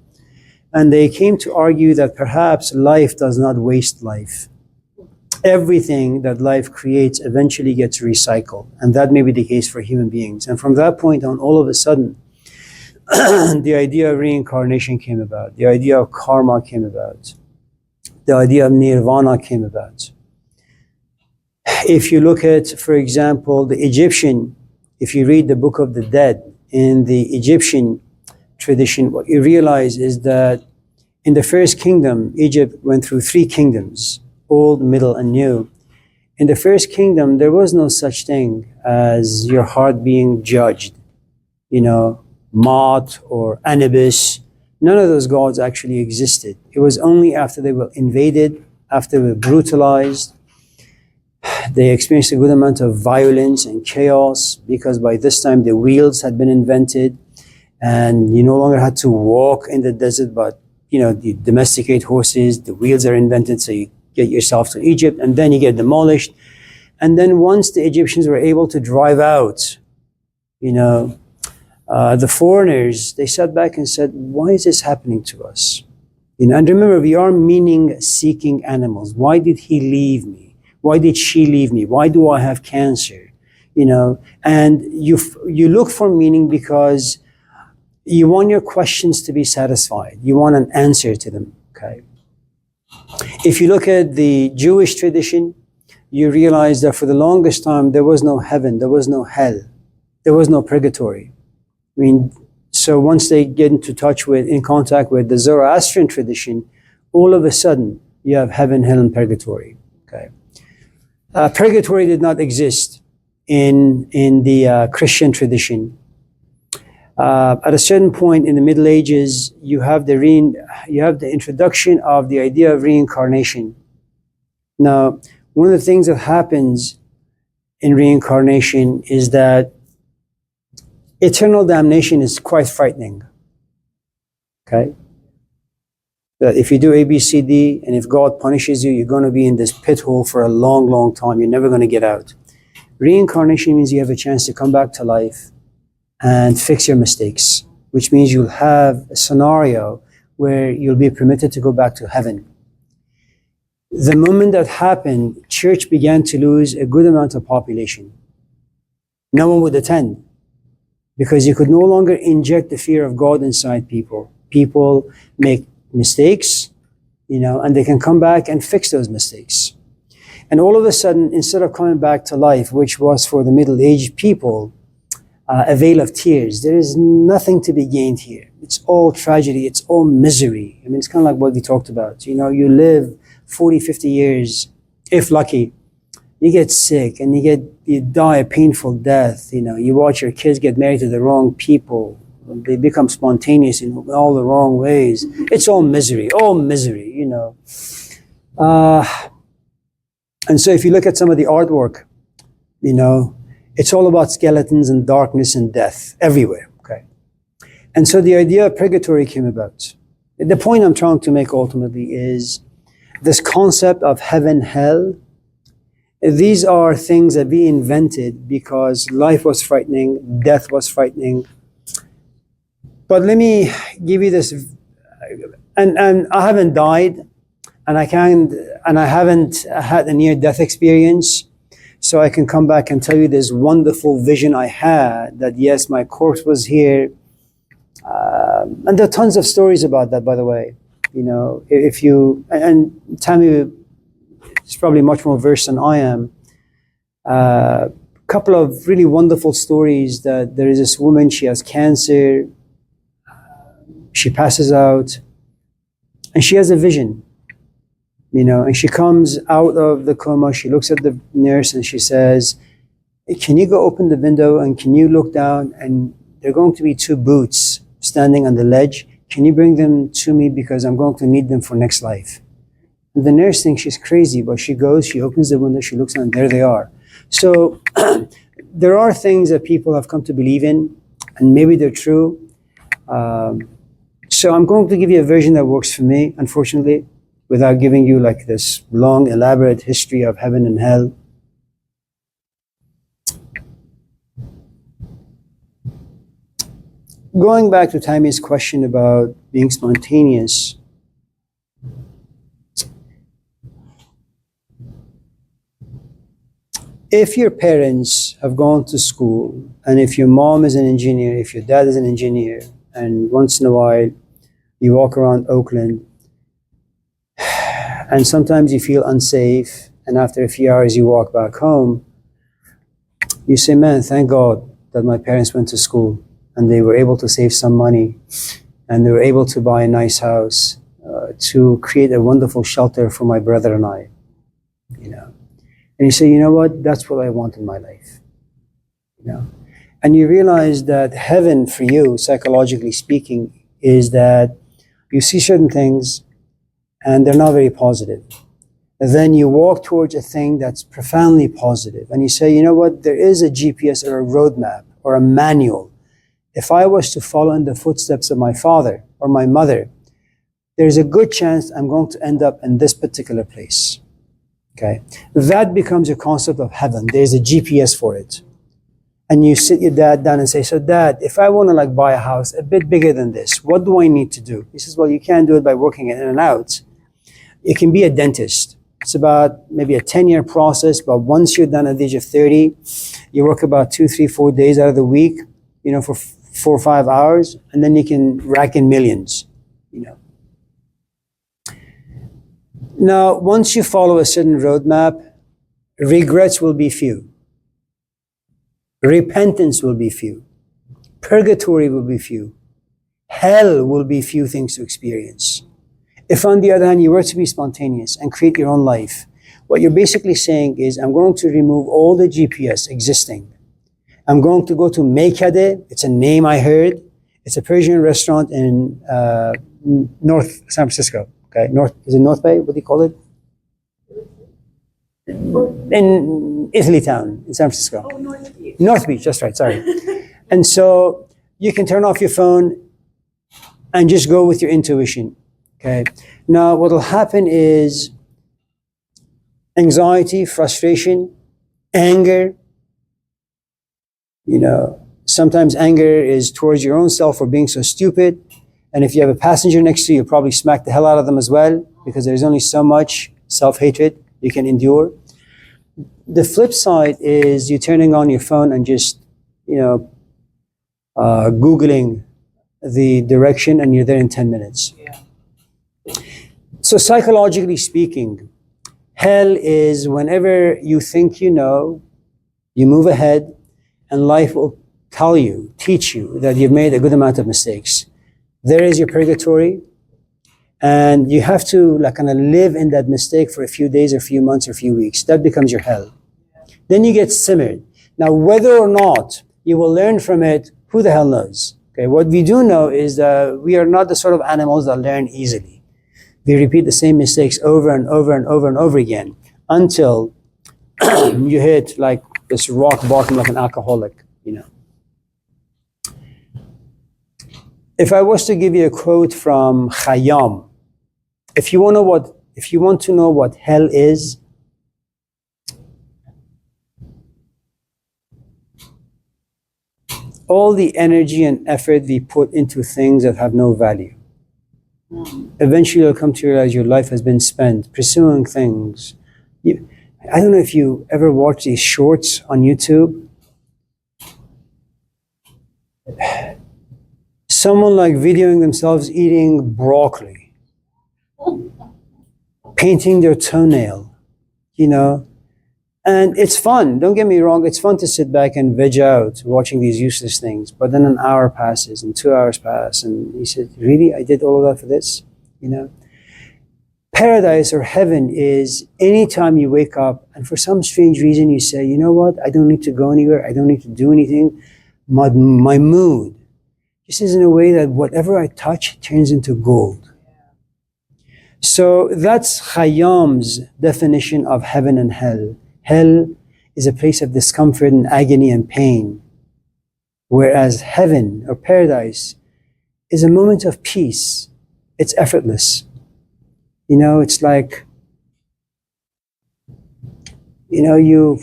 And they came to argue that perhaps life does not waste life. Everything that life creates eventually gets recycled. And that may be the case for human beings. And from that point on, all of a sudden, the idea of reincarnation came about. The idea of karma came about. The idea of nirvana came about. If you look at, for example, the Egyptian, if you read the Book of the Dead, in the Egyptian tradition, what you realize is that in the first kingdom, Egypt went through 3 kingdoms, old, middle, and new. In the first kingdom, there was no such thing as your heart being judged. You know, Mot or Anubis, none of those gods actually existed. It was only after they were invaded, after they were brutalized, they experienced a good amount of violence and chaos because by this time the wheels had been invented and you no longer had to walk in the desert, but you domesticate horses, the wheels are invented, so you get yourself to Egypt and then you get demolished. And then once the Egyptians were able to drive out, the foreigners, they sat back and said, why is this happening to us? And remember, we are meaning-seeking animals. Why did he leave me? Why did she leave me? Why do I have cancer? And you look for meaning because you want your questions to be satisfied. You want an answer to them, okay? If you look at the Jewish tradition, you realize that for the longest time, there was no heaven, there was no hell, there was no purgatory. So once they get in contact with the Zoroastrian tradition, all of a sudden, you have heaven, hell, and purgatory, okay? Purgatory did not exist in the Christian tradition. At a certain point in the Middle Ages, you have the introduction of the idea of reincarnation. Now, one of the things that happens in reincarnation is that eternal damnation is quite frightening. Okay? That if you do A, B, C, D, and if God punishes you, you're going to be in this pit hole for a long, long time. You're never going to get out. Reincarnation means you have a chance to come back to life and fix your mistakes, which means you'll have a scenario where you'll be permitted to go back to heaven. The moment that happened, church began to lose a good amount of population. No one would attend because you could no longer inject the fear of God inside people. People make mistakes, and they can come back and fix those mistakes. And all of a sudden, instead of coming back to life, which was for the middle-aged people, a veil of tears, there is nothing to be gained here. It's all tragedy, it's all misery. It's kind of like what we talked about. You live 40, 50 years, if lucky, you get sick and you die a painful death. You watch your kids get married to the wrong people. They become spontaneous in all the wrong ways. It's all misery, And so if you look at some of the artwork, it's all about skeletons and darkness and death everywhere, okay? And so the idea of purgatory came about. The point I'm trying to make ultimately is this concept of heaven, hell. These are things that we invented because life was frightening, death was frightening. But let me give you this, and I haven't died, and I haven't had a near-death experience, so I can come back and tell you this wonderful vision I had that yes, my corpse was here, and there are tons of stories about that, by the way. You know, if you and Tammy is probably much more versed than I am. Couple of really wonderful stories that there is this woman, she has cancer, she passes out, and she has a vision, you know, and she comes out of the coma, she looks at the nurse and she says, can you go open the window and can you look down, and there are going to be two boots standing on the ledge. Can you bring them to me because I'm going to need them for next life? And the nurse thinks she's crazy, but she goes, she opens the window, she looks and there they are. So there are things that people have come to believe in, and maybe they're true. So I'm going to give you a version that works for me, unfortunately, without giving you like this long, elaborate history of heaven and hell. Going back to Tammy's question about being spontaneous, if your parents have gone to school, and if your mom is an engineer, if your dad is an engineer, and once in a while you walk around Oakland, and sometimes you feel unsafe, and after a few hours you walk back home, you say, man, thank God that my parents went to school, and they were able to save some money, and they were able to buy a nice house, to create a wonderful shelter for my brother and I, you know. And you say, you know what, that's what I want in my life, you know. And you realize that heaven for you, psychologically speaking, is that you see certain things and they're not very positive. And then you walk towards a thing that's profoundly positive, and you say, you know what, there is a GPS or a roadmap or a manual. If I was to follow in the footsteps of my father or my mother, there's a good chance I'm going to end up in this particular place. Okay, that becomes your concept of heaven. There's a GPS for it. And you sit your dad down and say, so dad, if I want to like buy a house a bit bigger than this, what do I need to do? He says, well, you can't do it by working in and out. It can be a dentist. It's about maybe a 10-year process, but once you're done at the age of 30, you work about 2, 3, 4 days out of the week, you know, for 4 or 5 hours, and then you can rack in millions, you know. Now, once you follow a certain roadmap, regrets will be few. Repentance will be few. Purgatory will be few. Hell will be few things to experience. If, on the other hand, you were to be spontaneous and create your own life, what you're basically saying is, I'm going to remove all the GPS existing. I'm going to go to Meikade. It's a name I heard. It's a Persian restaurant in North San Francisco. Okay, is it North Bay? What do you call it? In Italy Town, in San Francisco. Oh, North Beach. North Beach, that's right, sorry. And so you can turn off your phone and just go with your intuition. Okay. Now, what will happen is anxiety, frustration, anger. You know, sometimes anger is towards your own self for being so stupid. And if you have a passenger next to you, you'll probably smack the hell out of them as well, because there's only so much self-hatred you can endure. The flip side is you turning on your phone and just, you know, Googling the direction, and you're there in 10 minutes. Yeah. So psychologically speaking, hell is whenever you think you know, you move ahead, and life will tell you, teach you that you've made a good amount of mistakes. There is your purgatory, and you have to like kind of live in that mistake for a few days or a few months or a few weeks. That becomes your hell. Then you get simmered. Now, whether or not you will learn from it, who the hell knows? Okay, what we do know is that we are not the sort of animals that learn easily. We repeat the same mistakes over and over and over and over again until you hit like this rock bottom like an alcoholic, you know. If I was to give you a quote from Khayyam, if you want to know what hell is, all the energy and effort we put into things that have no value. Eventually you'll come to realize your life has been spent pursuing things. I don't know if you ever watch these shorts on YouTube. Someone like videoing themselves eating broccoli, painting their toenail, you know. And it's fun, don't get me wrong, it's fun to sit back and veg out watching these useless things. But then an hour passes and 2 hours pass and he said, really, I did all of that for this? You know? Paradise or heaven is anytime you wake up and for some strange reason you say, you know what, I don't need to go anywhere, I don't need to do anything. My mood just is in a way that whatever I touch turns into gold. So that's Khayyam's definition of heaven and hell. Hell is a place of discomfort and agony and pain, whereas heaven or paradise is a moment of peace. It's effortless. You know, it's like, you know,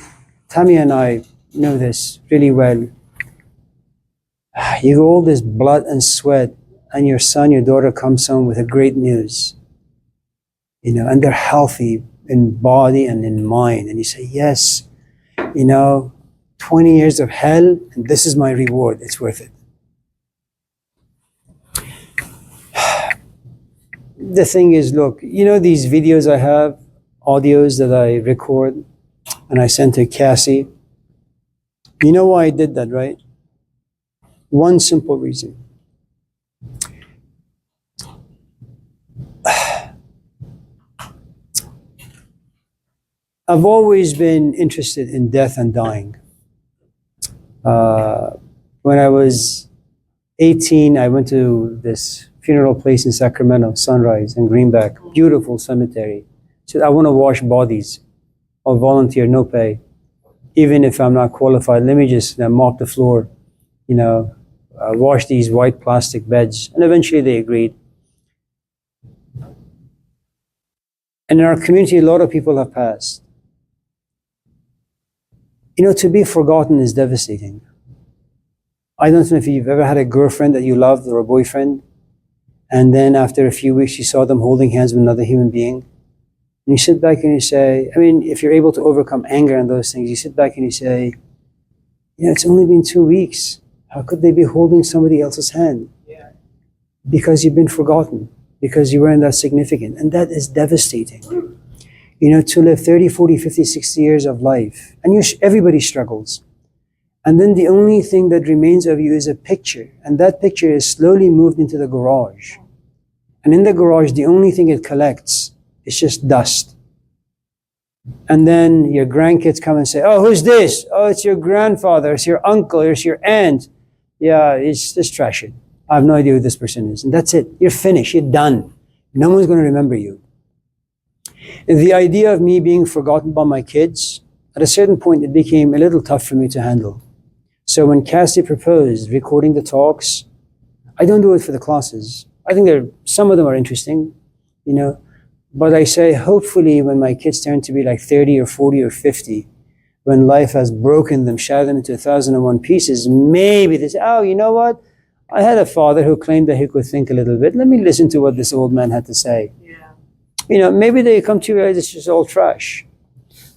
Tammy and I know this really well. You go all this blood and sweat and your son, your daughter comes home with a great news, you know, and they're healthy in body and in mind. And you say, yes, you know, 20 years of hell and this is my reward. It's worth it. The thing is, look, you know these videos I have, audios that I record and I send to Cassie? You know why I did that, right? One simple reason. I've always been interested in death and dying. When I was 18, I went to this funeral place in Sacramento, Sunrise and Greenback, beautiful cemetery. Said, I want to wash bodies. I'll volunteer, no pay. Even if I'm not qualified, let me just mop the floor, you know, wash these white plastic beds. And eventually they agreed. And in our community, a lot of people have passed. You know, to be forgotten is devastating. I don't know if you've ever had a girlfriend that you loved or a boyfriend, and then after a few weeks you saw them holding hands with another human being. And you sit back and you say, I mean, if you're able to overcome anger and those things, you sit back and you say, you know, it's only been 2 weeks. How could they be holding somebody else's hand? Yeah. Because you've been forgotten, because you weren't that significant. And that is devastating. You know, to live 30, 40, 50, 60 years of life. And everybody struggles. And then the only thing that remains of you is a picture. And that picture is slowly moved into the garage. And in the garage, the only thing it collects is just dust. And then your grandkids come and say, oh, who's this? Oh, it's your grandfather, it's your uncle, it's your aunt. Yeah, it's just trash it. I have no idea who this person is. And that's it. You're finished. You're done. No one's going to remember you. And the idea of me being forgotten by my kids, at a certain point, it became a little tough for me to handle. So when Cassie proposed recording the talks, I don't do it for the classes. I think some of them are interesting, you know, but I say, hopefully when my kids turn to be like 30 or 40 or 50, when life has broken them, shattered them into 1,001 pieces, maybe they say, oh, you know what? I had a father who claimed that he could think a little bit. Let me listen to what this old man had to say. Yeah. You know, maybe they come to realize it's just all trash.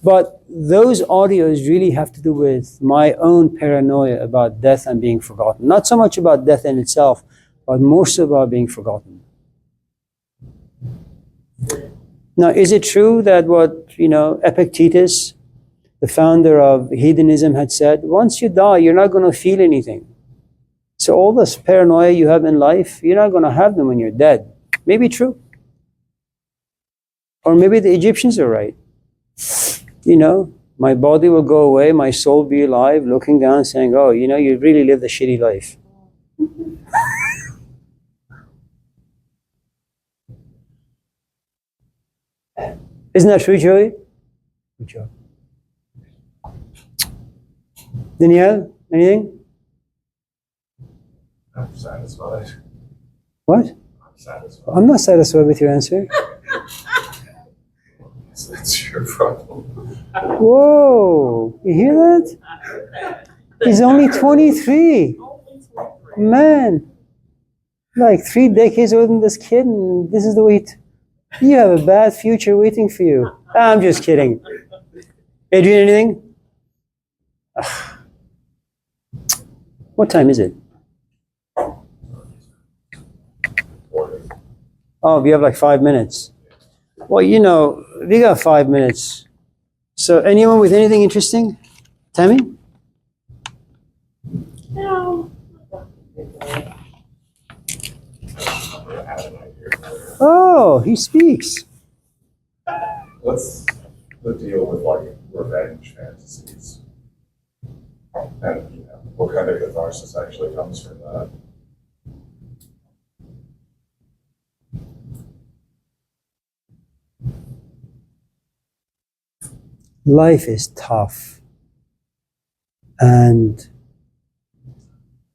But those audios really have to do with my own paranoia about death and being forgotten. Not so much about death in itself, but more so about being forgotten. Now, is it true that what, you know, Epictetus, the founder of hedonism, had said, once you die, you're not going to feel anything. So all this paranoia you have in life, you're not going to have them when you're dead. Maybe true. Or maybe the Egyptians are right. You know, my body will go away, my soul be alive, looking down saying, oh, you know, you really lived a shitty life. Isn't that true, Joey? Good job. Danielle, anything? I'm satisfied. What? I'm satisfied. I'm not satisfied with your answer. That's your problem. Whoa, you hear that? He's only 23. Oh Man, like 3 decades older than this kid, and this is the way you have a bad future waiting for you. I'm just kidding. Adrian, anything? What time is it? Oh, we have like 5 minutes. Well, you know, we got 5 minutes. So anyone with anything interesting? Tammy? No. Oh, he speaks. What's the deal with like revenge fantasies? And you know, what kind of catharsis actually comes from that? Life is tough. And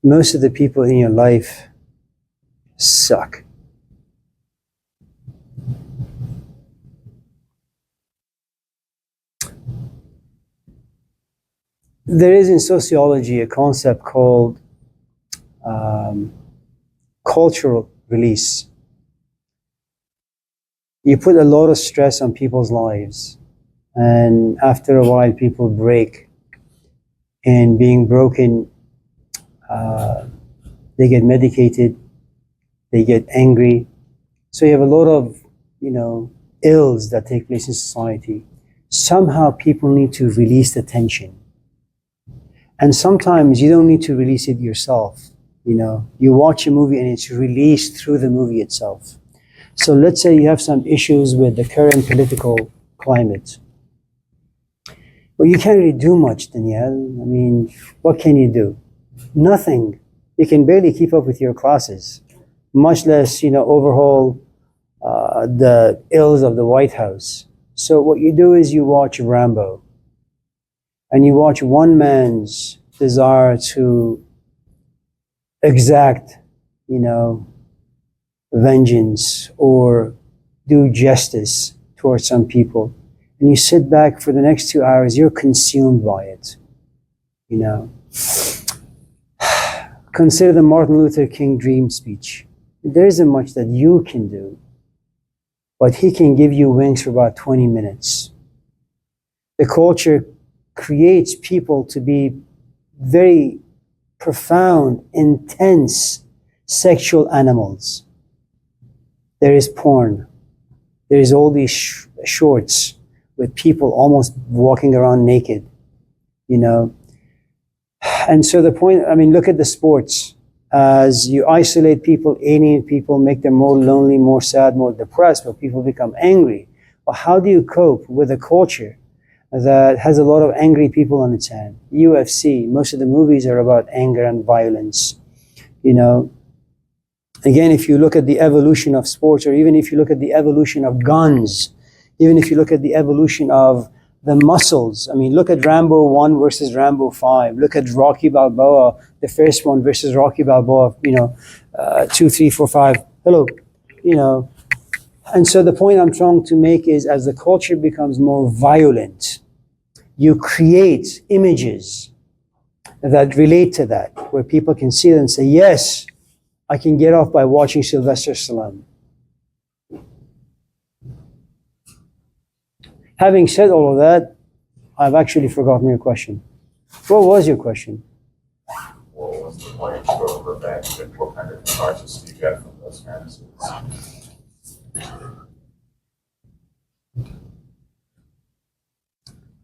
most of the people in your life suck. There is in sociology a concept called cultural release. You put a lot of stress on people's lives, and after a while, people break. And being broken, they get medicated, they get angry. So you have a lot of, ills that take place in society. Somehow people need to release the tension. And sometimes you don't need to release it yourself. You watch a movie and it's released through the movie itself. So let's say you have some issues with the current political climate. Well, you can't really do much, Danielle. I mean, what can you do? Nothing. You can barely keep up with your classes, much less, overhaul the ills of the White House. So what you do is you watch Rambo, and you watch one man's desire to exact, vengeance or do justice towards some people. And you sit back for the next 2 hours, you're consumed by it. Consider the Martin Luther King dream speech. There isn't much that you can do, but he can give you wings for about 20 minutes. The culture creates people to be very profound, intense sexual animals. There is porn. There is all these shorts with people almost walking around naked, And so the point, look at the sports. As you isolate people, alienate people, make them more lonely, more sad, more depressed, but people become angry. Well, how do you cope with a culture that has a lot of angry people on its hand? UFC, most of the movies are about anger and violence, Again, if you look at the evolution of sports, or even if you look at the evolution of guns, even if you look at the evolution of the muscles, look at Rambo 1 versus Rambo 5. Look at Rocky Balboa, the first one versus Rocky Balboa, 2, 3, 4, 5. Hello, And so the point I'm trying to make is, as the culture becomes more violent, you create images that relate to that, where people can see it and say, yes, I can get off by watching Sylvester Stallone. Having said all of that, I've actually forgotten your question. What was your question? What was the point of revenge, and what kind of catharsis do you get from those fantasies?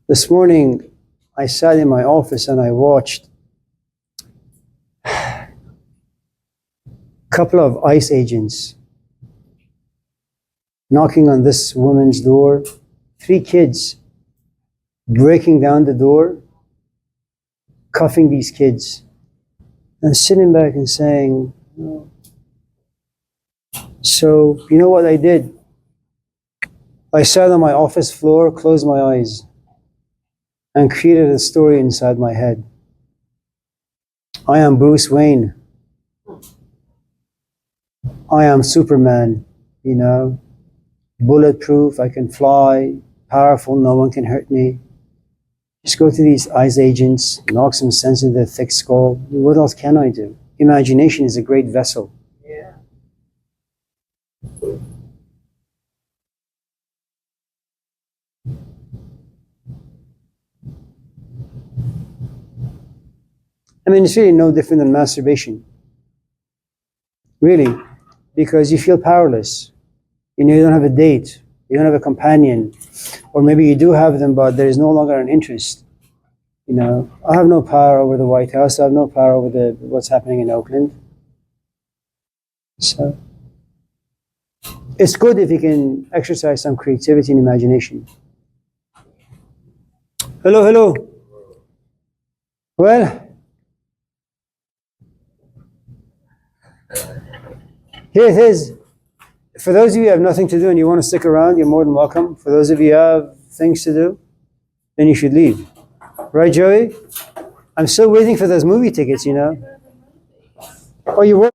This morning, I sat in my office and I watched a couple of ICE agents knocking on this woman's door, 3 kids breaking down the door, cuffing these kids, and sitting back and saying, oh. So, you know what I did? I sat on my office floor, closed my eyes, and created a story inside my head. I am Bruce Wayne. I am Superman, bulletproof, I can fly, powerful, no one can hurt me. Just go to these ICE agents, knock some sense in their thick skull. What else can I do? imagination is a great vessel. Yeah. I mean, it's really no different than masturbation. Really, because you feel powerless. You know, you don't have a date, you don't have a companion, or maybe you do have them, but there is no longer an interest. You know, I have no power over the White House. I have no power over what's happening in Oakland. So it's good if you can exercise some creativity and imagination. Hello, hello. Well, here it is. For those of you who have nothing to do and you want to stick around, you're more than welcome. For those of you who have things to do, then you should leave. Right, Joey? I'm still waiting for those movie tickets, you know. Oh, you were?